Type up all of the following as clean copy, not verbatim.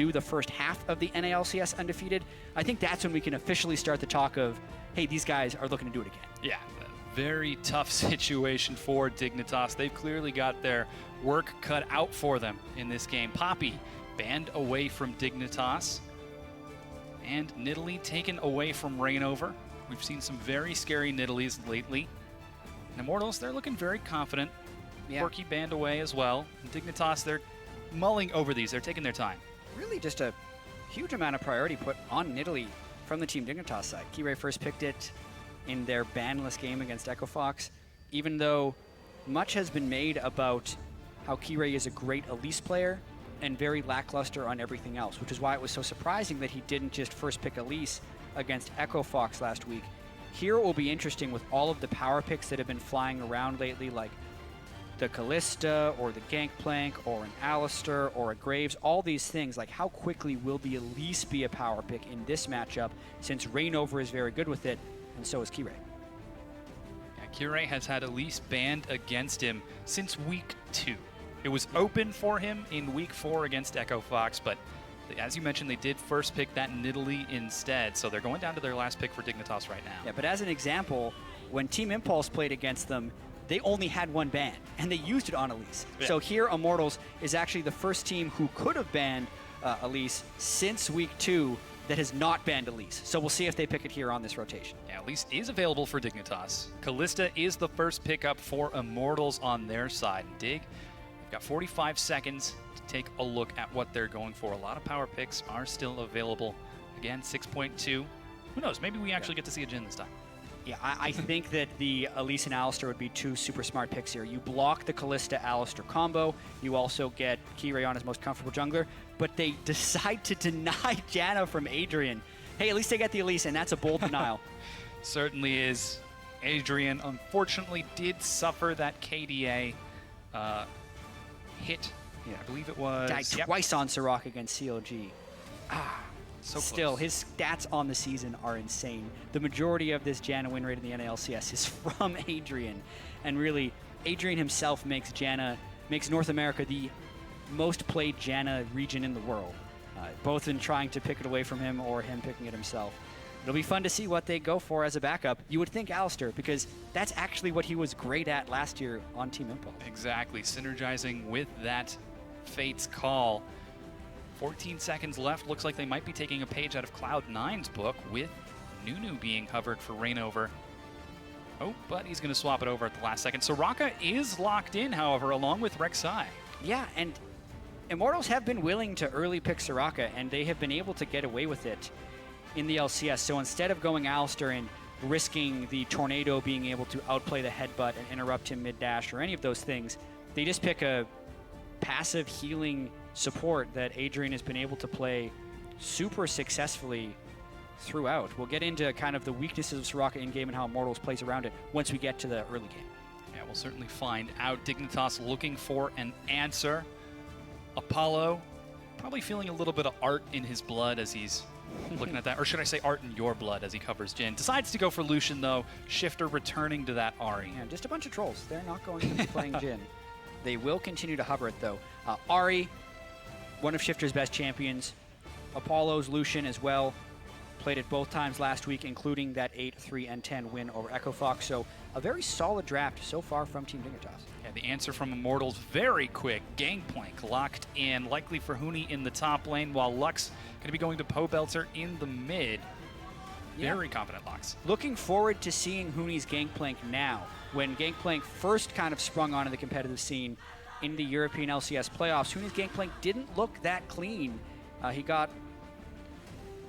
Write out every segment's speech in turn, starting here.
do the first half of the NALCS undefeated, I think that's when we can officially start the talk of, hey, these guys are looking to do it again. Yeah, very tough situation for Dignitas. They've clearly got their work cut out for them in this game. Poppy banned away from Dignitas, and Nidalee taken away from Reignover. We've seen some very scary Nidalees lately. And Immortals, they're looking very confident. Yeah. Quirky banned away as well. And Dignitas, they're mulling over these. They're taking their time. Really just a huge amount of priority put on Nidalee from the Team Dignitas side. Kirei first picked it in their banless game against Echo Fox, even though much has been made about how Kirei is a great Elise player and very lackluster on everything else, which is why it was so surprising that he didn't just first pick Elise against Echo Fox last week. Here it will be interesting with all of the power picks that have been flying around lately, like the Kalista or the Gangplank or an Alistar or a Graves, all these things, like how quickly will the Elise be a power pick in this matchup, since Reignover is very good with it, and so is Kirei. Yeah, Kirei has had Elise banned against him since week 2. It was open for him in week 4 against Echo Fox, but as you mentioned, they did first pick that Nidalee instead, so they're going down to their last pick for Dignitas right now. Yeah, but as an example, when Team Impulse played against them, they only had one ban, and they used it on Elise. Yeah. So here, Immortals is actually the first team who could have banned Elise since week 2 that has not banned Elise. So we'll see if they pick it here on this rotation. Yeah, Elise is available for Dignitas. Kalista is the first pickup for Immortals on their side. And Dig, they've got 45 seconds to take a look at what they're going for. A lot of power picks are still available. Again, 6.2. Who knows? Maybe we actually get to see a Jhin this time. Yeah, I think that the Elise and Alistar would be two super smart picks here. You block the Kalista-Alistar combo. You also get Kirei on his most comfortable jungler. But they decide to deny Janna from Adrian. Hey, at least they get the Elise, and that's a bold denial. Certainly is. Adrian, unfortunately, did suffer that KDA hit. Yeah, I believe it was. Died twice on Soraka against CLG. So still, close. his stats on the season are insane. The majority of this Janna win rate in the NALCS is from Adrian. And really, Adrian himself makes North America the most played Janna region in the world, both in trying to pick it away from him or him picking it himself. It'll be fun to see what they go for as a backup. You would think Alistar, because that's actually what he was great at last year on Team Impulse. Exactly, synergizing with that Fate's Call. 14 seconds left. Looks like they might be taking a page out of Cloud9's book with Nunu being covered for Reignover. Oh, but he's going to swap it over at the last second. Soraka is locked in, however, along with Rek'Sai. Yeah, and Immortals have been willing to early pick Soraka, and they have been able to get away with it in the LCS. So instead of going Alistar and risking the Tornado being able to outplay the headbutt and interrupt him mid-dash or any of those things, they just pick a passive healing support that Adrian has been able to play super successfully throughout. We'll get into kind of the weaknesses of Soraka in-game and how Immortals plays around it once we get to the early game. Yeah, we'll certainly find out. Dignitas looking for an answer. Apollo probably feeling a little bit of art in his blood as he's looking at that. Or should I say art in your blood as he covers Jhin. Decides to go for Lucian, though. Shifter returning to that Ahri. Yeah, just a bunch of trolls. They're not going to be playing Jhin. They will continue to hover it, though. Ahri, one of Shifter's best champions. Apollo's Lucian as well. Played it both times last week, including that 8-3 and 10 win over Echo Fox. So a very solid draft so far from Team Dignitas. Yeah, the answer from Immortals, very quick. Gangplank locked in, likely for Huni in the top lane, while Lux going to be going to Pobelter in the mid. Very confident locks. Looking forward to seeing Huni's Gangplank now. When Gangplank first kind of sprung onto the competitive scene in the European LCS playoffs, Huni's Gangplank didn't look that clean. He got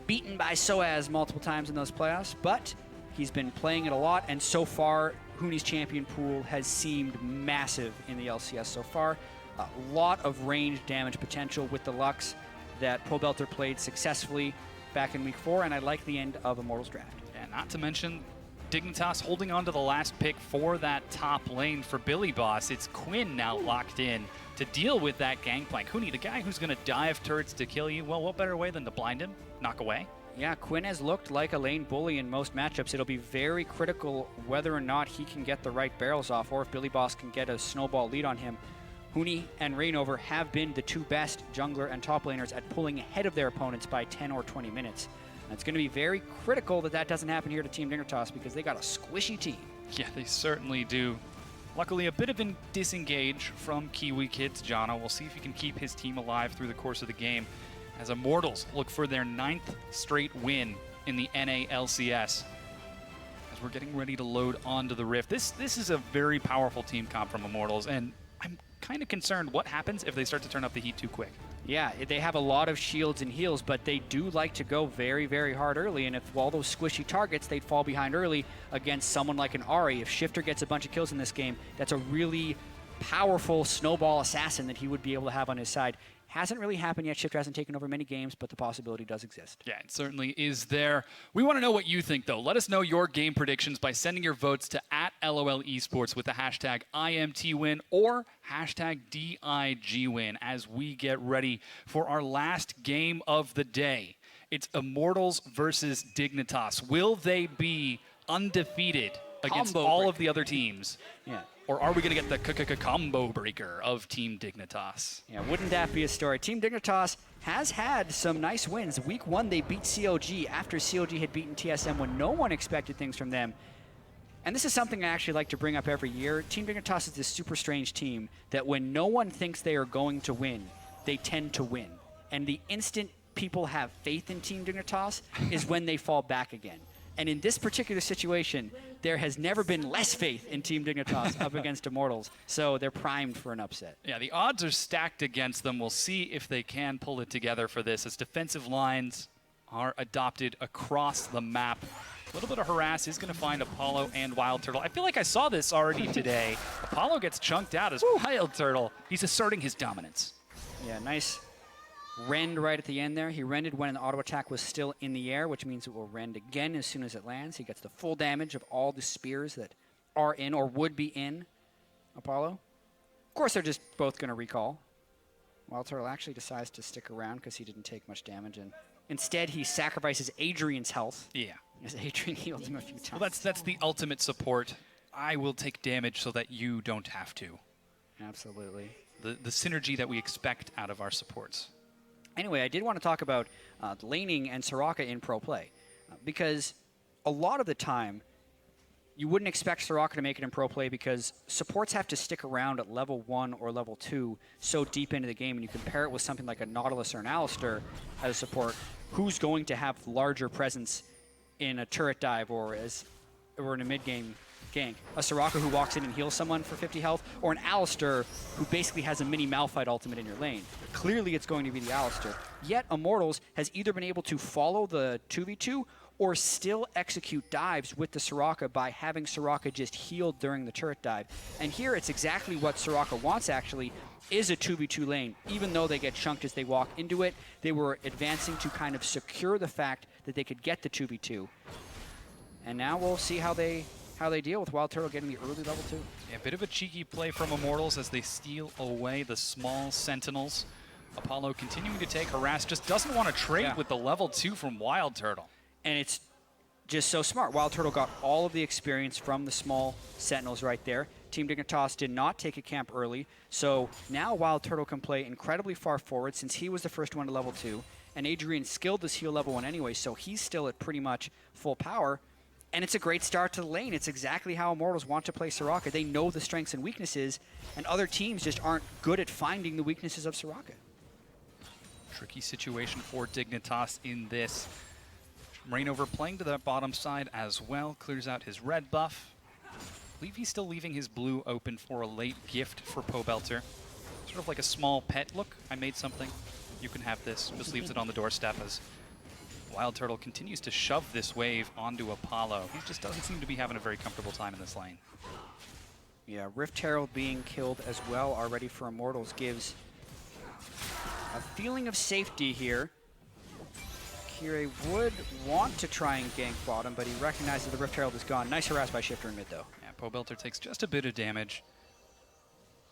beaten by Soaz multiple times in those playoffs, but he's been playing it a lot, and so far, Huni's champion pool has seemed massive in the LCS so far. A lot of range damage potential with the Lux that Pobelter played successfully back in week 4, and I like the end of Immortals draft. And not to mention, Dignitas holding on to the last pick for that top lane for Billy Boss. It's Quinn now locked in to deal with that Gangplank. Huni, the guy who's going to dive turrets to kill you, well, what better way than to blind him, knock away? Yeah, Quinn has looked like a lane bully in most matchups. It'll be very critical whether or not he can get the right barrels off, or if Billy Boss can get a snowball lead on him Huni and Rainover have been the two best jungler and top laners at pulling ahead of their opponents by 10 or 20 minutes. And it's going to be very critical that that doesn't happen here to Team Dignitas because they got a squishy team. Yeah, they certainly do. Luckily, a bit of a disengage from Kiwi Kid's Jana. We'll see if he can keep his team alive through the course of the game as Immortals look for their 9th straight win in the NA LCS. As we're getting ready to load onto the Rift. This is a very powerful team comp from Immortals, and I'm kind of concerned what happens if they start to turn up the heat too quick. Yeah, they have a lot of shields and heals, but they do like to go very, very hard early, and if all those squishy targets, they'd fall behind early against someone like an Ahri. If Shifter gets a bunch of kills in this game, that's a really powerful snowball assassin that he would be able to have on his side. Hasn't really happened yet. Shifter hasn't taken over many games, but the possibility does exist. Yeah, it certainly is there. We want to know what you think, though. Let us know your game predictions by sending your votes to @LOL Esports with the hashtag IMTWin or hashtag DIGWin as we get ready for our last game of the day. It's Immortals versus Dignitas. Will they be undefeated against all of the other teams? Yeah. Or are we going to get the combo breaker of Team Dignitas? Yeah, wouldn't that be a story? Team Dignitas has had some nice wins. Week 1, they beat COG after COG had beaten TSM when no one expected things from them. And this is something I actually like to bring up every year. Team Dignitas is this super strange team that when no one thinks they are going to win, they tend to win. And the instant people have faith in Team Dignitas is when they fall back again. And in this particular situation, there has never been less faith in Team Dignitas up against Immortals, so they're primed for an upset. Yeah, the odds are stacked against them. We'll see if they can pull it together for this as defensive lines are adopted across the map. A little bit of harass is going to find Apollo and Wild Turtle. I feel like I saw this already today. Apollo gets chunked out as Wild Turtle. He's asserting his dominance. Yeah, nice rend right at the end there. He rended when an auto attack was still in the air, which means it will rend again as soon as it lands. He gets the full damage of all the spears that are in or would be in Apollo. Of course, they're just both going to recall. Wild Turtle actually decides to stick around because he didn't take much damage, and instead he sacrifices Adrian's health. Yeah. As Adrian healed him a few times. Well, that's the ultimate support. I will take damage so that you don't have to. Absolutely. The synergy that we expect out of our supports. Anyway, I did want to talk about laning and Soraka in pro play, because a lot of the time, you wouldn't expect Soraka to make it in pro play because supports have to stick around at level 1 or level 2 so deep into the game, and you compare it with something like a Nautilus or an Alistar as a support, who's going to have larger presence in a turret dive or in a mid-game gank. A Soraka who walks in and heals someone for 50 health, or an Alistar who basically has a mini Malphite ultimate in your lane. Clearly it's going to be the Alistar. Yet Immortals has either been able to follow the 2v2 or still execute dives with the Soraka by having Soraka just healed during the turret dive. And here it's exactly what Soraka wants actually, is a 2v2 lane. Even though they get chunked as they walk into it, they were advancing to kind of secure the fact that they could get the 2v2. And now we'll see how they deal with Wild Turtle getting the early level 2. Yeah, a bit of a cheeky play from Immortals as they steal away the small Sentinels. Apollo continuing to take harass, just doesn't want to trade with the level 2 from Wild Turtle. And it's just so smart. Wild Turtle got all of the experience from the small Sentinels right there. Team Dignitas did not take a camp early, so now Wild Turtle can play incredibly far forward since he was the first one to level 2, and Adrian skilled this heal level 1 anyway, so he's still at pretty much full power. And it's a great start to the lane. It's exactly how Immortals want to play Soraka. They know the strengths and weaknesses, and other teams just aren't good at finding the weaknesses of Soraka. Tricky situation for Dignitas in this. Rainover playing to the bottom side as well, clears out his red buff. I believe he's still leaving his blue open for a late gift for Pobelter. Sort of like a small pet. Look, I made something. You can have this. Just leaves it on the doorstep as Wild Turtle continues to shove this wave onto Apollo. He just doesn't seem to be having a very comfortable time in this lane. Yeah, Rift Herald being killed as well already for Immortals gives a feeling of safety here. Kire would want to try and gank bottom, but he recognizes the Rift Herald is gone. Nice harass by Shifter in mid, though. Yeah, Pobelter takes just a bit of damage.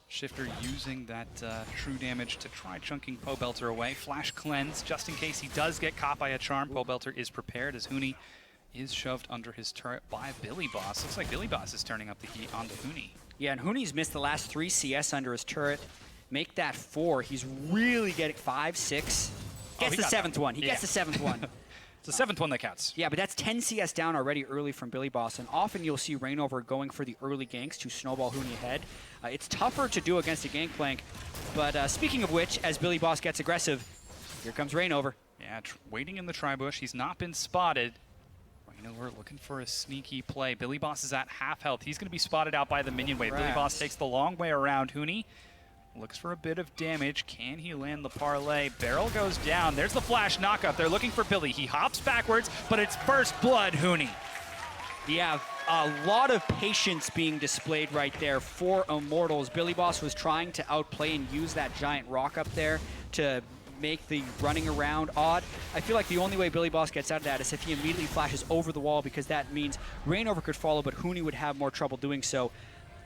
Shifter using that true damage to try chunking Pobelter away. Flash cleanse, just in case he does get caught by a charm. Pobelter is prepared as Huni is shoved under his turret by Billy Boss. Looks like Billy Boss is turning up the heat onto Huni. Yeah, and Huni's missed the last 3 CS under his turret. make that 4. He's really getting 5, 6. Gets the 7th one. He gets the 7th one. It's the 7th one that counts. Yeah, but that's 10 CS down already early from Billy Boss, and often you'll see Rainover going for the early ganks to snowball Huni ahead. It's tougher to do against a Gangplank, but speaking of which, as Billy Boss gets aggressive, here comes Rainover. Yeah, waiting in the tri-bush. He's not been spotted. Rainover looking for a sneaky play. Billy Boss is at half health. He's going to be spotted out by the minion wave. Billy Boss takes the long way around. Huni looks for a bit of damage. Can he land the parlay? Barrel goes down. There's the flash knockup. They're looking for Billy. He hops backwards, but it's first blood, Huni. Yeah, a lot of patience being displayed right there for Immortals. Billy Boss was trying to outplay and use that giant rock up there to make the running around odd. I feel like the only way Billy Boss gets out of that is if he immediately flashes over the wall, because that means Rainover could follow, but Huni would have more trouble doing so.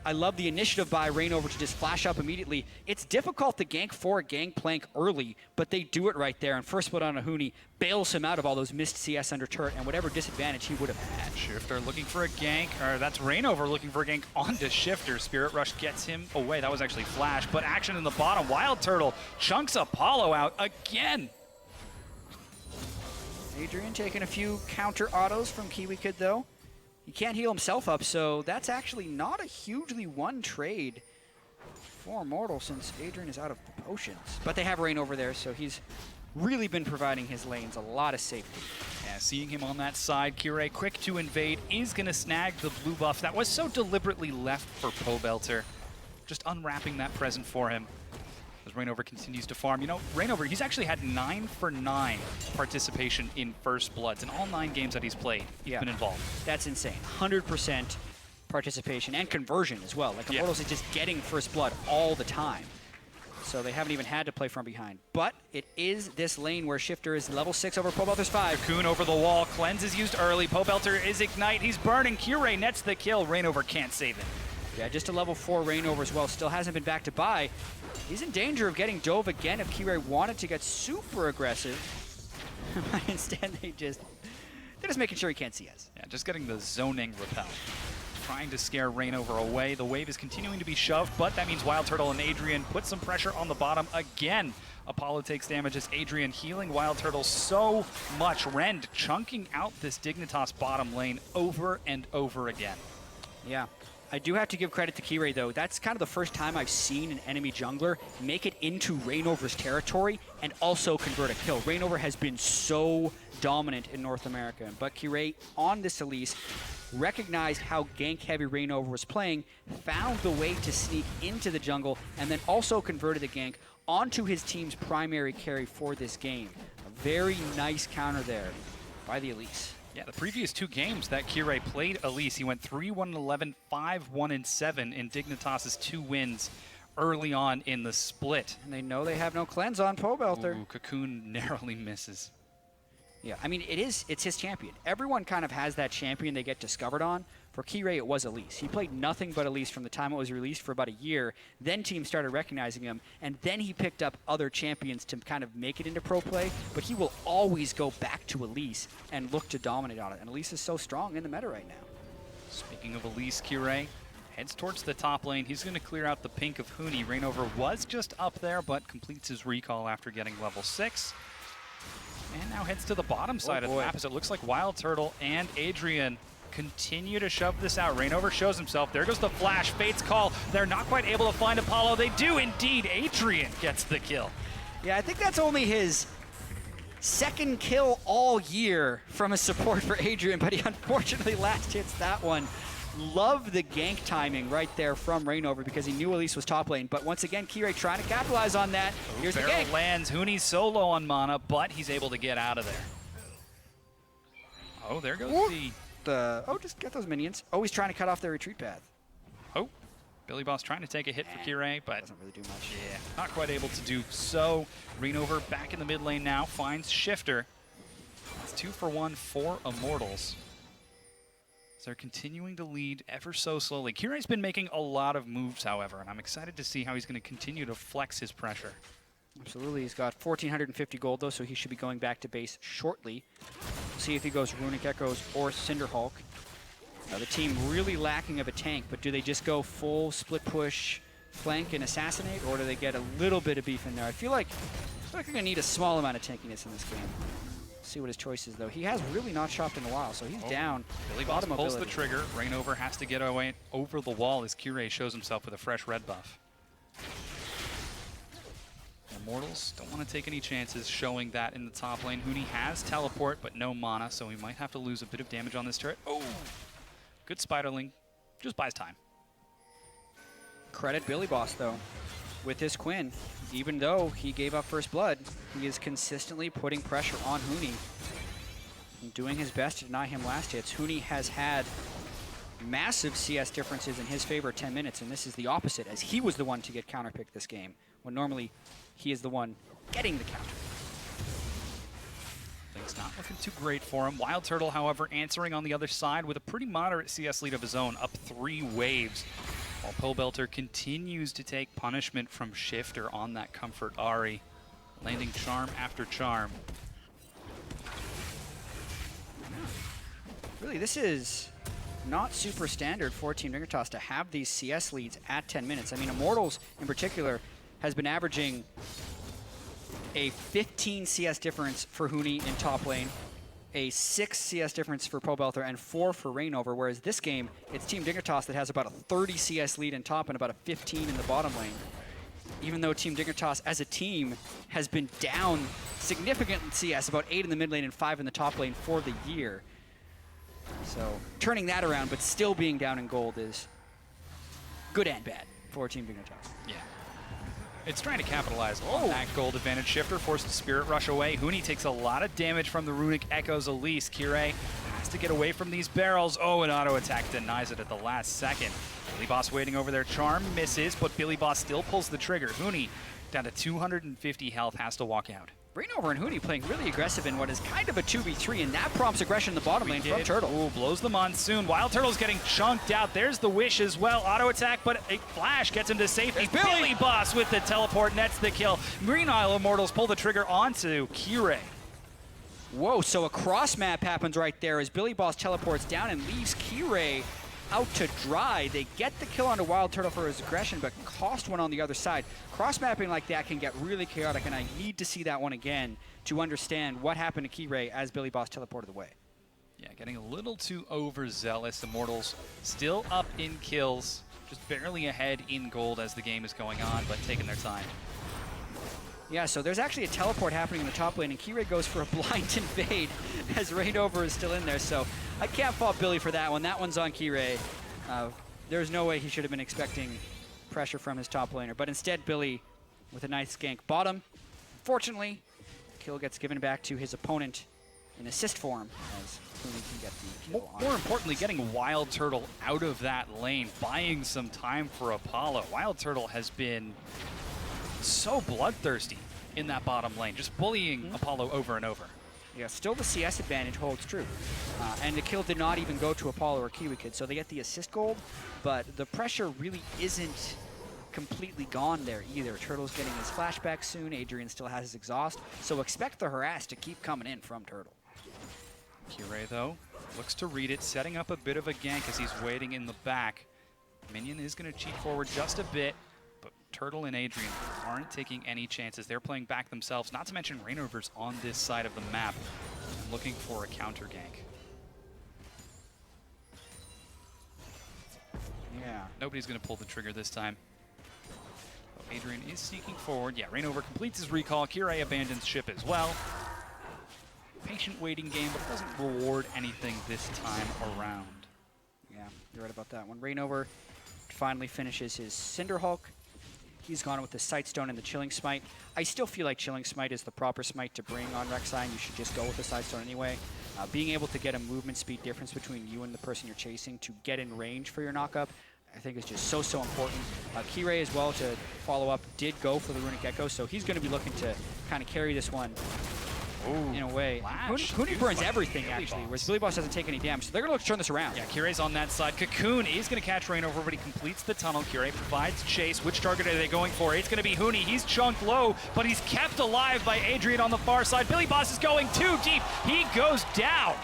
I love the initiative by Rainover to just flash up immediately. It's difficult to gank for a Gangplank early, but they do it right there. And first blood on a Huni bails him out of all those missed CS under turret and whatever disadvantage he would have had. Shifter looking for a gank, or that's Rainover looking for a gank onto Shifter. Spirit Rush gets him away. That was actually Flash, but action in the bottom. Wild Turtle chunks Apollo out again. Adrian taking a few counter autos from Kiwi Kid though. He can't heal himself up, so that's actually not a hugely won trade for Immortal since Adrian is out of potions. But they have Rainover there, so he's really been providing his lanes a lot of safety. Yeah, seeing him on that side, Kirei quick to invade, is going to snag the blue buff that was so deliberately left for Pobelter. Just unwrapping that present for him as Rainover continues to farm. You know, Rainover, he's actually had 9 for 9 participation in First Bloods in all 9 games that he's played. He's been involved. That's insane. 100% participation and conversion as well. Like Immortals is just getting First Blood all the time. So they haven't even had to play from behind. But it is this lane where Shifter is level 6 over Pobelter's 5. Cocoon over the wall. Cleanse is used early. Pobelter is Ignite. He's burning. Kirei nets the kill. Rainover can't save it. Yeah, just a level 4 Rainover as well. Still hasn't been back to buy. He's in danger of getting dove again if Kirei wanted to get super aggressive. Instead, they're just making sure he can't see us. Yeah, just getting the zoning repel. Trying to scare Rainover away. The wave is continuing to be shoved, but that means Wild Turtle and Adrian put some pressure on the bottom again. Apollo takes damage as Adrian healing Wild Turtle so much. Rend chunking out this Dignitas bottom lane over and over again. Yeah. I do have to give credit to Kirei, though. That's kind of the first time I've seen an enemy jungler make it into Rainover's territory and also convert a kill. Rainover has been so dominant in North America, but Kirei on this Elise recognized how gank-heavy Rainover was playing, found the way to sneak into the jungle, and then also converted the gank onto his team's primary carry for this game. A very nice counter there by the Elise. Yeah, the previous 2 games that Kirei played Elise, he went 3-1-11, 5-1-7 in Dignitas' 2 wins early on in the split. And they know they have no cleanse on Pobelter. Ooh, Cocoon narrowly misses. Yeah, I mean, it's his champion. Everyone kind of has that champion they get discovered on. For Kirei, it was Elise. He played nothing but Elise from the time it was released for about a year. Then teams started recognizing him, and then he picked up other champions to kind of make it into pro play. But he will always go back to Elise and look to dominate on it. And Elise is so strong in the meta right now. Speaking of Elise, Kirei heads towards the top lane. He's going to clear out the pink of Huni. Rainover was just up there, but completes his recall after getting level 6. And now heads to the bottom side of the map as it looks like Wild Turtle and Adrian continue to shove this out. Rainover shows himself. There goes the flash. Fate's call. They're not quite able to find Apollo. They do indeed. Adrian gets the kill. Yeah, I think that's only his 2nd kill all year from a support for Adrian, but he unfortunately last hits that one. Love the gank timing right there from Rainover because he knew Elise was top lane. But once again, Kirei trying to capitalize on that. Here's the gank. Lands. Huni's so low on mana, but he's able to get out of there. Oh, there goes just get those minions. Oh, he's trying to cut off their retreat path. Oh, Billy Boss trying to take a hit for Kirei, but doesn't really do much. Yeah, not quite able to do so. Rainover back in the mid lane now, finds Shifter. It's 2 for 1 for Immortals. So they're continuing to lead ever so slowly. Kirei's been making a lot of moves, however, and I'm excited to see how he's going to continue to flex his pressure. Absolutely. He's got 1,450 gold, though, so he should be going back to base shortly. See if he goes Runic Echoes or Cinderhulk. The team really lacking of a tank, but do they just go full split push flank and assassinate, or do they get a little bit of beef in there? I feel like they're going to need a small amount of tankiness in this game. See what his choice is, though. He has really not shopped in a while, so he's down. Billy Boss pulls the trigger. Rainover has to get away over the wall as Kirei shows himself with a fresh red buff. Immortals don't want to take any chances showing that in the top lane. Huni has teleport, but no mana, so he might have to lose a bit of damage on this turret. Oh! Good Spiderling. Just buys time. Credit Billy Boss, though. With his Quinn, even though he gave up first blood, he is consistently putting pressure on Huni and doing his best to deny him last hits. Huni has had massive CS differences in his favor 10 minutes, and this is the opposite, as he was the one to get counterpicked this game, when normally he is the one getting the counter. Things not looking too great for him. Wild Turtle, however, answering on the other side with a pretty moderate CS lead of his own, up 3 waves. While Pobelter continues to take punishment from Shifter on that Comfort Ahri, landing charm after charm. Really, this is not super standard for Team Dignitas to have these CS leads at 10 minutes. I mean, Immortals in particular has been averaging a 15 CS difference for Huni in top lane, a 6 CS difference for Pobelter, and 4 for Rainover, whereas this game, it's Team Dignitas that has about a 30 CS lead in top and about a 15 in the bottom lane. Even though Team Dignitas as a team has been down significant in CS, about 8 in the mid lane and 5 in the top lane for the year. So turning that around, but still being down in gold is good and bad for Team Dignitas. Yeah. It's trying to capitalize on that gold advantage. Shifter forced to Spirit Rush away. Huni takes a lot of damage from the Runic Echoes Elise. Kirei has to get away from these barrels. Oh, an auto attack denies it at the last second. Billy Boss waiting over there. Charm misses, but Billy Boss still pulls the trigger. Huni, down to 250 health, has to walk out. Rainover and Huni playing really aggressive in what is kind of a 2v3, and that prompts aggression in the bottom lane from Turtle. Ooh, blows the Monsoon. Wild Turtle's getting chunked out. There's the Wish as well. Auto attack, but a flash gets him to safety. Billy Boss with the teleport nets the kill. Green Isle Immortals pull the trigger onto Kirei. Whoa, so a cross map happens right there as Billy Boss teleports down and leaves Kirei out to dry. They get the kill onto Wild Turtle for his aggression, but cost one on the other side. Cross-mapping like that can get really chaotic, and I need to see that one again to understand what happened to Kirei as Billy Boss teleported away. Yeah, getting a little too overzealous. Immortals still up in kills, just barely ahead in gold as the game is going on, but taking their time. Yeah, so there's actually a teleport happening in the top lane, and Kirei goes for a blind invade as Rainover is still in there, so I can't fault Billy for that one. That one's on Kirei. There's no way he should have been expecting pressure from his top laner, but instead Billy with a nice gank bottom. Fortunately, the kill gets given back to his opponent in assist form as Huni can get the kill on. More importantly, getting Wild Turtle out of that lane, buying some time for Apollo. Wild Turtle has been so bloodthirsty in that bottom lane, just bullying Apollo over and over. Yeah, still the CS advantage holds true. And the kill did not even go to Apollo or Kiwi Kid, so they get the assist gold, but the pressure really isn't completely gone there either. Turtle's getting his flashback soon, Adrian still has his exhaust, so expect the harass to keep coming in from Turtle. Kirei, though, looks to read it, setting up a bit of a gank as he's waiting in the back. Minion is going to cheat forward just a bit, but Turtle and Adrian aren't taking any chances. They're playing back themselves, not to mention Rainover's on this side of the map, looking for a counter gank. Yeah. Nobody's going to pull the trigger this time. Oh, Adrian is sneaking forward. Yeah, Rainover completes his recall. Kirei abandons ship as well. Patient waiting game, but it doesn't reward anything this time around. Yeah, you're right about that one. Rainover finally finishes his Cinder Hulk. He's gone with the Sightstone and the Chilling Smite. I still feel like Chilling Smite is the proper smite to bring on Rek'Sai, and you should just go with the Sightstone anyway. Being able to get a movement speed difference between you and the person you're chasing to get in range for your knockup, I think is just so important. Kirei as well, to follow up, did go for the Runic Echo, so he's going to be looking to kind of carry this one in a way. Huni burns everything, actually, whereas Billy Boss doesn't take any damage, so they're going to look to turn this around. Yeah, Kirei's on that side. Cocoon is going to catch Rainover, but he completes the tunnel. Kirei provides chase. Which target are they going for? It's going to be Huni. He's chunked low, but he's kept alive by Adrian on the far side. Billy Boss is going too deep. He goes down.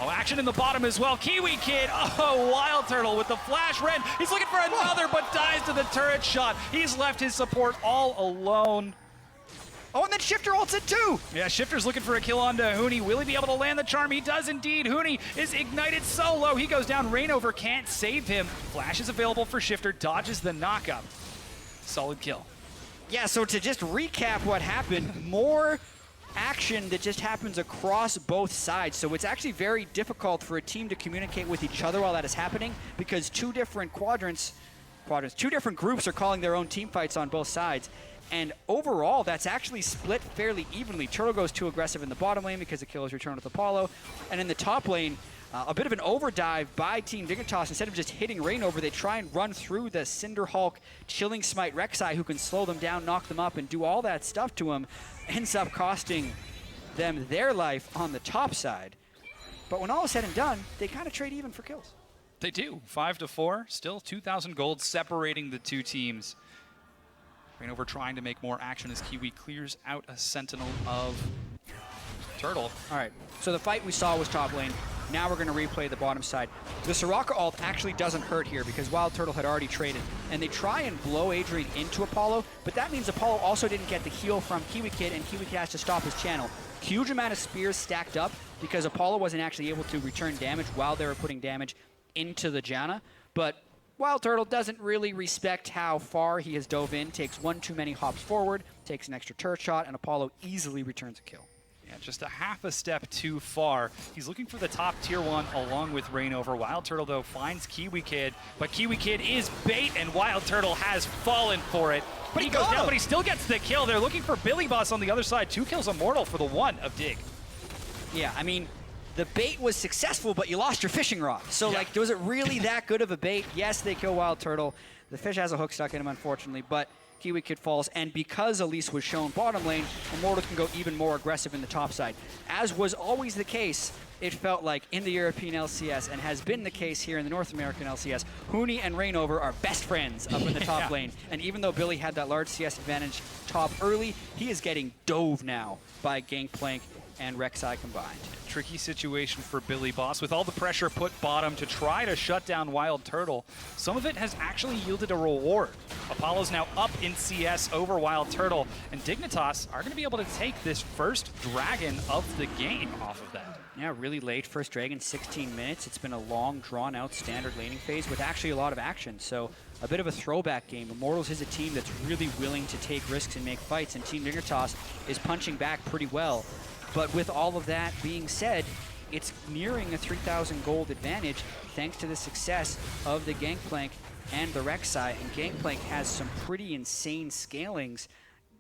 Oh, action in the bottom as well. Kiwi Kid, oh, Wild Turtle with the flash red. He's looking for another, but dies to the turret shot. He's left his support all alone. Oh, and then Shifter ults it too! Yeah, Shifter's looking for a kill onto Huni. Will he be able to land the charm? He does indeed. Huni is ignited so low. He goes down. Rainover can't save him. Flash is available for Shifter. Dodges the knockup. Solid kill. Yeah, so to just recap what happened, more action that just happens across both sides. So it's actually very difficult for a team to communicate with each other while that is happening because two different two different groups are calling their own team fights on both sides. And overall, that's actually split fairly evenly. Turtle goes too aggressive in the bottom lane because the kill is returned with Apollo. And in the top lane, a bit of an overdive by Team Dignitas. Instead of just hitting Rainover, they try and run through the Cinder Hulk, Chilling Smite Rek'Sai, who can slow them down, knock them up, and do all that stuff to him. Ends up costing them their life on the top side. But when all is said and done, they kind of trade even for kills. They do. 5-4. Still 2,000 gold separating the two teams. Rainover trying to make more action as Kiwi clears out a Sentinel of Turtle. All right, so the fight we saw was top lane. Now we're going to replay the bottom side. The Soraka ult actually doesn't hurt here because Wild Turtle had already traded. And they try and blow Adrian into Apollo, but that means Apollo also didn't get the heal from Kiwi Kid, and Kiwi Kid has to stop his channel. Huge amount of spears stacked up because Apollo wasn't actually able to return damage while they were putting damage into the Janna. But Wild Turtle doesn't really respect how far he has dove in, takes one too many hops forward, takes an extra turret shot, and Apollo easily returns a kill. Yeah, just a half a step too far. He's looking for the top tier 1 along with Rainover. Wild Turtle, though, finds Kiwi Kid, but Kiwi Kid is bait, and Wild Turtle has fallen for it. But he goes down, but he still gets the kill. They're looking for Billy Boss on the other side. 2 kills Immortal for the 1 of Dig. Yeah, I mean, the bait was successful, but you lost your fishing rod. So, like, was it really that good of a bait? Yes, they kill Wild Turtle. The fish has a hook stuck in him, unfortunately, but Kiwi Kid falls. And because Elise was shown bottom lane, Immortal can go even more aggressive in the top side. As was always the case, it felt like in the European LCS, and has been the case here in the North American LCS, Huni and Rainover are best friends up in the top lane. And even though Billy had that large CS advantage top early, he is getting dove now by Gangplank and Rek'Sai combined. Tricky situation for Billy Boss with all the pressure put bottom to try to shut down Wild Turtle. Some of it has actually yielded a reward. Apollo's now up in CS over Wild Turtle, and Dignitas are going to be able to take this first dragon of the game off of that. Yeah, really late first dragon, 16 minutes. It's been a long, drawn-out standard laning phase with actually a lot of action, so a bit of a throwback game. Immortals is a team that's really willing to take risks and make fights, and Team Dignitas is punching back pretty well. But with all of that being said, it's nearing a 3,000 gold advantage thanks to the success of the Gangplank and the Rek'Sai. And Gangplank has some pretty insane scalings.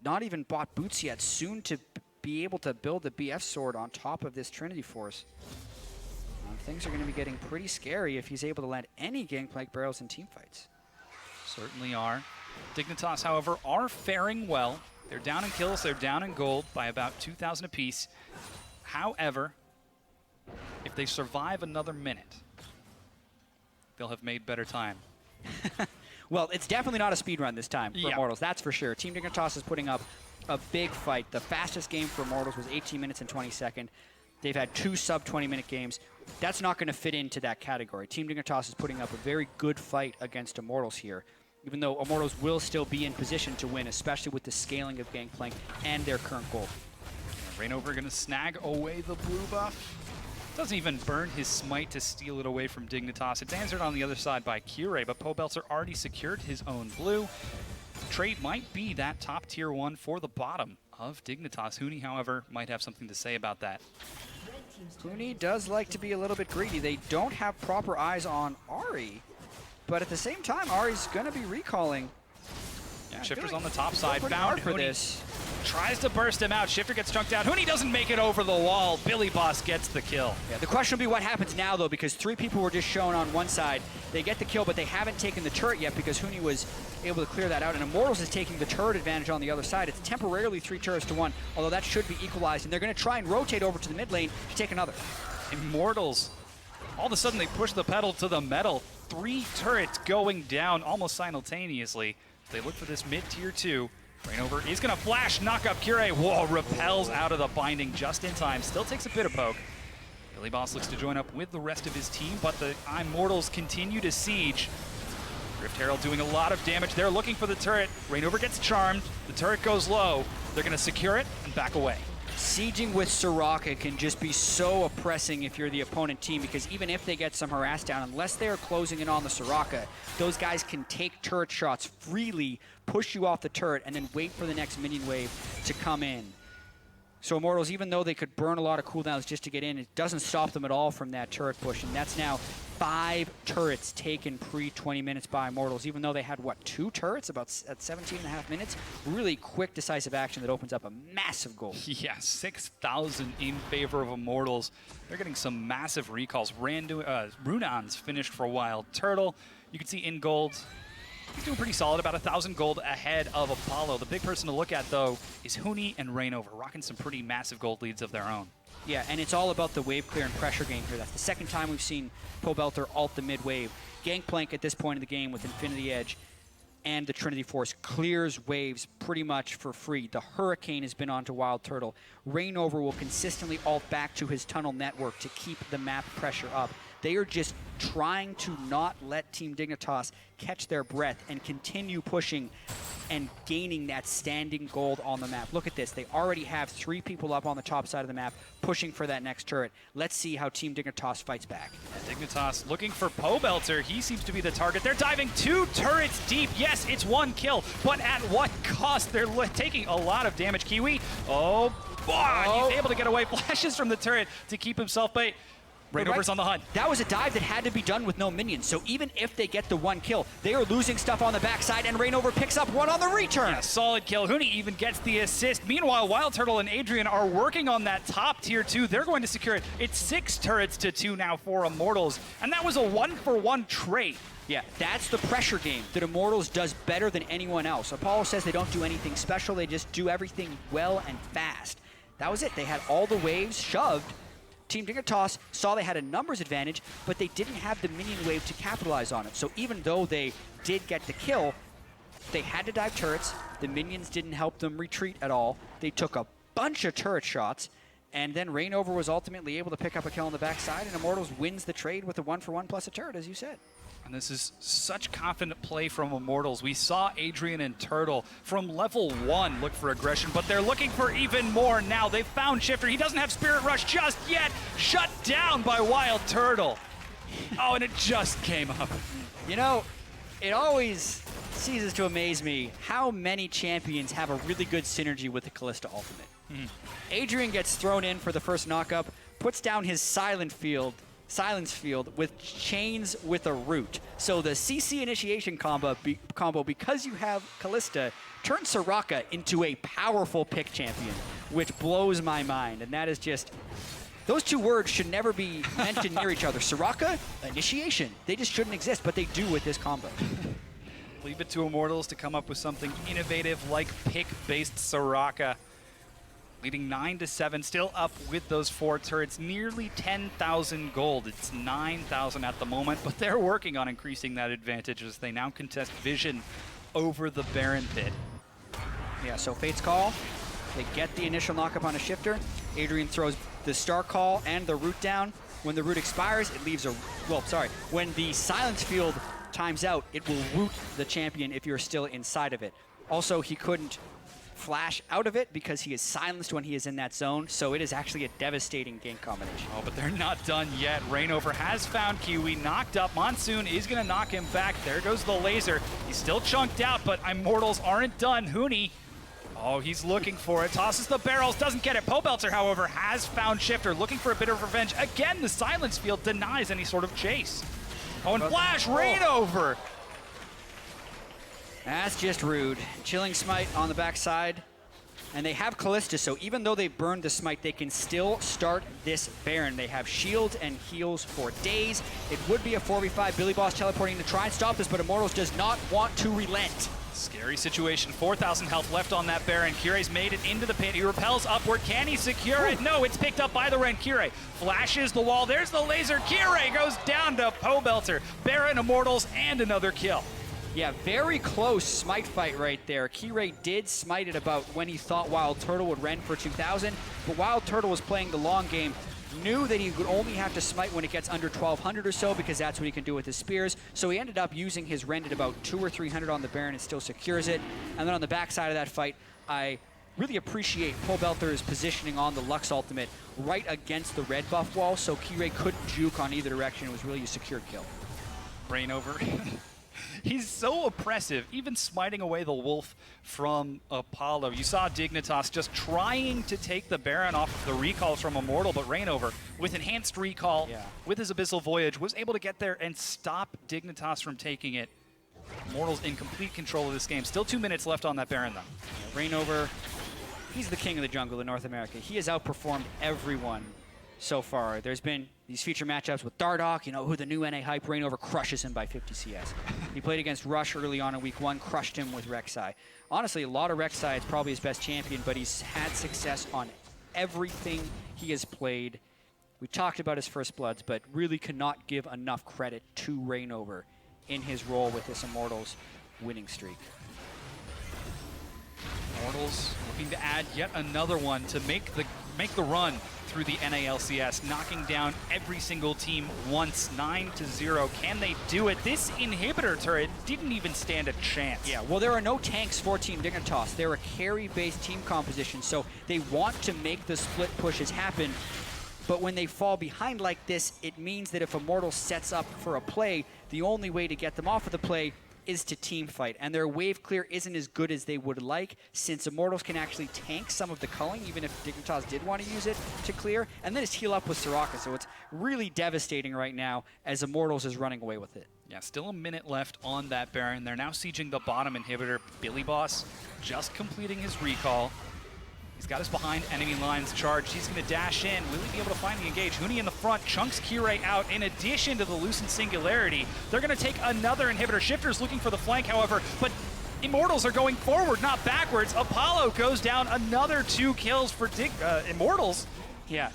Not even bought boots yet. Soon to be able to build the BF sword on top of this Trinity Force. Things are going to be getting pretty scary if he's able to land any Gangplank barrels in team fights. Certainly are. Dignitas, however, are faring well. They're down in kills, they're down in gold by about 2,000 apiece. However, if they survive another minute, they'll have made better time. Well, it's definitely not a speed run this time for Immortals, that's for sure. Team Dignitas is putting up a big fight. The fastest game for Immortals was 18 minutes and 20 seconds. They've had 2 sub-20-minute games. That's not going to fit into that category. Team Dignitas is putting up a very good fight against Immortals here, even though Immortals will still be in position to win, especially with the scaling of Gangplank and their current goal. Rainover going to snag away the blue buff. Doesn't even burn his smite to steal it away from Dignitas. It's answered on the other side by Cure, but Pobelzer already secured his own blue. Trade might be that top tier 1 for the bottom of Dignitas. Huni, however, might have something to say about that. Huni does like to be a little bit greedy. They don't have proper eyes on Ahri, but at the same time, Ari's going to be recalling. Yeah, Shifter's on the top side. Found for Huni. this. Tries to burst him out. Shifter gets chunked down. Huni doesn't make it over the wall. Billy Boss gets the kill. Yeah, the question will be what happens now, though, because 3 people were just shown on one side. They get the kill, but they haven't taken the turret yet because Huni was able to clear that out, and Immortals is taking the turret advantage on the other side. It's temporarily 3 turrets to 1, although that should be equalized, and they're going to try and rotate over to the mid lane to take another. Immortals, all of a sudden they push the pedal to the metal. 3 turrets going down almost simultaneously. They look for this mid-tier 2. Rainover is going to flash, knock up Cure. Whoa, repels out of the binding just in time. Still takes a bit of poke. Billy Boss looks to join up with the rest of his team, but the Immortals continue to siege. Rift Herald doing a lot of damage. They're looking for the turret. Rainover gets charmed. The turret goes low. They're going to secure it and back away. Sieging with Soraka can just be so oppressing if you're the opponent team, because even if they get some harass down, unless they're closing in on the Soraka, those guys can take turret shots freely, push you off the turret, and then wait for the next minion wave to come in. So Immortals, even though they could burn a lot of cooldowns just to get in, it doesn't stop them at all from that turret push, and that's now 5 turrets taken pre-20 minutes by Immortals, even though they had, what, 2 turrets about at 17.5 minutes? Really quick, decisive action that opens up a massive goal. Yeah, 6,000 in favor of Immortals. They're getting some massive recalls. Runon's finished for Wild Turtle. You can see in gold, he's doing pretty solid, about 1,000 gold ahead of Apollo. The big person to look at, though, is Huni and Rainover, rocking some pretty massive gold leads of their own. Yeah, and it's all about the wave clear and pressure game here. That's the second time we've seen Pobelter ult the mid wave. Gangplank at this point in the game with Infinity Edge and the Trinity Force clears waves pretty much for free. The Hurricane has been onto Wild Turtle. Rainover will consistently ult back to his tunnel network to keep the map pressure up. They are just trying to not let Team Dignitas catch their breath and continue pushing and gaining that standing gold on the map. Look at this. They already have 3 people up on the top side of the map pushing for that next turret. Let's see how Team Dignitas fights back. Dignitas looking for Pobelter. He seems to be the target. They're diving 2 turrets deep. Yes, it's 1 kill, but at what cost? They're taking a lot of damage. Kiwi, oh boy, he's able to get away. Flashes from the turret to keep himself, but Rainover's on the hunt. That was a dive that had to be done with no minions, so even if they get the 1 kill, they are losing stuff on the backside, and Rainover picks up 1 on the return. Yeah, solid kill. Huni even gets the assist. Meanwhile, Wild Turtle and Adrian are working on that top tier 2. They're going to secure it. It's 6 turrets to 2 now for Immortals, and that was a 1-for-1 trade. Yeah, that's the pressure game that Immortals does better than anyone else. Apollo says they don't do anything special, they just do everything well and fast. That was it. They had all the waves shoved. Team Dignitas saw they had a numbers advantage, but they didn't have the minion wave to capitalize on it. So even though they did get the kill, they had to dive turrets. The minions didn't help them retreat at all. They took a bunch of turret shots, and then Rainover was ultimately able to pick up a kill on the backside, and Immortals wins the trade with a 1-for-1 plus a turret, as you said. And this is such confident play from Immortals. We saw Adrian and Turtle from level 1 look for aggression, but they're looking for even more now. They've found Shifter. He doesn't have Spirit Rush just yet. Shut down by Wild Turtle. Oh, and it just came up. You know, it always ceases to amaze me how many champions have a really good synergy with the Kalista ultimate. Adrian gets thrown in for the first knockup, puts down his silence field with chains with a root. So the CC initiation combo, because you have Kalista, turns Soraka into a powerful pick champion, which blows my mind. And that is just, those 2 words should never be mentioned near each other. Soraka, initiation. They just shouldn't exist, but they do with this combo. Leave it to Immortals to come up with something innovative like pick-based Soraka. Leading 9-7, still up with those 4 turrets, nearly 10,000 gold. It's 9,000 at the moment, but they're working on increasing that advantage as they now contest Vision over the Baron Pit. Yeah, so Fate's Call, they get the initial knockup on a Shifter. Adrian throws the Star Call and the root down. When the root expires, it leaves a, when the silence field times out, it will root the champion if you're still inside of it. Also, he couldn't flash out of it because he is silenced when he is in that zone, so it is actually a devastating gank combination. Oh, but they're not done yet. Rainover has found Kiwi, knocked up. Monsoon is going to knock him back. There goes the laser. He's still chunked out, but Immortals aren't done. Huni, oh, he's looking for it. Tosses the barrels, doesn't get it. Pobelter, however, has found Shifter, looking for a bit of revenge. Again, the silence field denies any sort of chase. Oh, and Flash, Rainover! That's just rude. Chilling Smite on the backside. And they have Kalista, so even though they burned the Smite, they can still start this Baron. They have shields and heals for days. It would be a 4v5. Billy Boss teleporting to try and stop this, but Immortals does not want to relent. Scary situation. 4,000 health left on that Baron. Kire's made it into the pit. He repels upward. Can he secure it? No, it's picked up by the Ren. Kire flashes the wall. There's the laser. Kire goes down to Pobelter. Baron, Immortals, and another kill. Yeah, very close smite fight right there. Kire did smite it about when he thought Wild Turtle would rend for 2,000, but Wild Turtle was playing the long game. knew that he would only have to smite when it gets under 1200 or so, because that's what he can do with his spears. So he ended up using his rend at about 200 or 300 on the Baron and still secures it. And then on the backside of that fight, I really appreciate Pobelter's positioning on the Lux ultimate right against the red buff wall, so Kirei couldn't juke on either direction. It was really a secured kill. Reignover. He's so oppressive, even smiting away the wolf from Apollo. You saw Dignitas just trying to take the Baron off of the recalls from Immortal, but Reignover, with enhanced recall, with his Abyssal Voyage, was able to get there and stop Dignitas from taking it. Immortal's in complete control of this game. Still 2 minutes left on that Baron, though. Reignover, he's the king of the jungle in North America. He has outperformed everyone so far. There's been these feature matchups with Dardoch, you know, who the new NA hype. Reignover crushes him by 50 CS. He played against Rush early on in week 1, crushed him with Rek'Sai. Honestly, a lot of Rek'Sai is probably his best champion, but he's had success on everything he has played. We talked about his First Bloods, but really cannot give enough credit to Reignover in his role with this Immortals winning streak. Immortals looking to add yet another one to make the run through the NALCS, knocking down every single team once, 9-0. Can they do it? This inhibitor turret didn't even stand a chance. Yeah, well, there are no tanks for Team Dignitas. They're a carry-based team composition, so they want to make the split pushes happen. But when they fall behind like this, it means that if Immortal sets up for a play, the only way to get them off of the play is to team fight. And their wave clear isn't as good as they would like, since Immortals can actually tank some of the culling, even if Dignitas did want to use it to clear, and then just heal up with Soraka. So it's really devastating right now as Immortals is running away with it. Yeah, still a minute left on that Baron. They're now sieging the bottom inhibitor. Billy Boss just completing his recall. He's got his behind enemy lines charged. He's going to dash in. Will he be able to finally engage? Huni in the front, chunks Kirei out. In addition to the Lucent Singularity, they're going to take another inhibitor. Shifter's looking for the flank, however, but Immortals are going forward, not backwards. Apollo goes down, another 2 kills for Immortals. Yeah.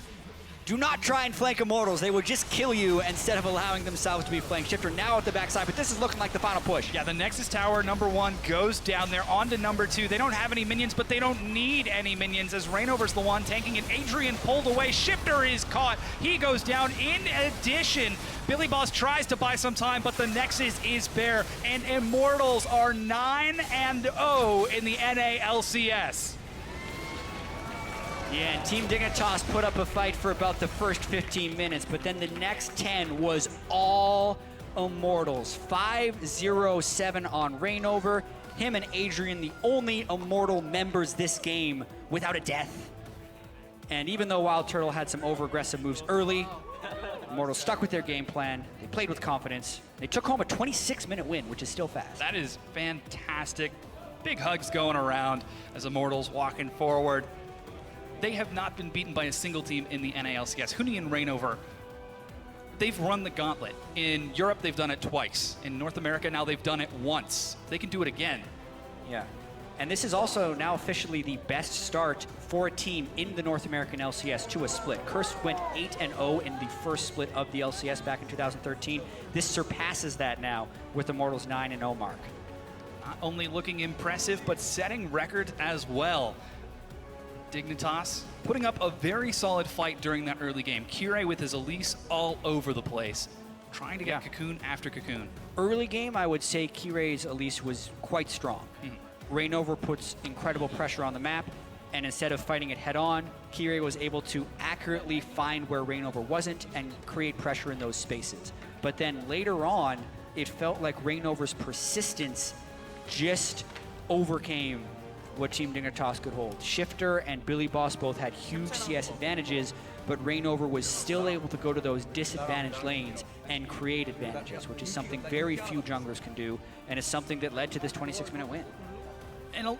Do not try and flank Immortals. They will just kill you instead of allowing themselves to be flanked. Shifter now at the backside, but this is looking like the final push. Yeah, the Nexus Tower, #1, goes down there onto #2. They don't have any minions, but they don't need any minions as Reignover's the one tanking it. Adrian pulled away. Shifter is caught. He goes down. In addition, Billy Boss tries to buy some time, but the Nexus is bare, and Immortals are 9-0 in the NALCS. Yeah, and Team Dignitas put up a fight for about the first 15 minutes, but then the next 10 was all Immortals. 5-0-7 on Reignover. Him and Adrian, the only Immortal members this game without a death. And even though Wild Turtle had some over-aggressive moves early, Immortals stuck with their game plan. They played with confidence. They took home a 26-minute win, which is still fast. That is fantastic. Big hugs going around as Immortals walking forward. They have not been beaten by a single team in the NALCS. Huni and Reignover, they've run the gauntlet. In Europe, they've done it twice. In North America, now they've done it once. They can do it again. Yeah. And this is also now officially the best start for a team in the North American LCS to a split. Curse went 8-0 in the first split of the LCS back in 2013. This surpasses that now with Immortals' 9-0 mark. Not only looking impressive, but setting record as well. Dignitas putting up a very solid fight during that early game. Kirei with his Elise all over the place, trying to get cocoon after cocoon. Early game, I would say Kirei's Elise was quite strong. Reignover puts incredible pressure on the map, and instead of fighting it head-on, Kirei was able to accurately find where Reignover wasn't and create pressure in those spaces. But then later on, it felt like Reignover's persistence just overcame what Team Dignitas could hold. Shifter and Billy Boss both had huge CS advantages, but Reignover was still able to go to those disadvantaged lanes and create advantages, which is something very few junglers can do, and is something that led to this 26-minute win. And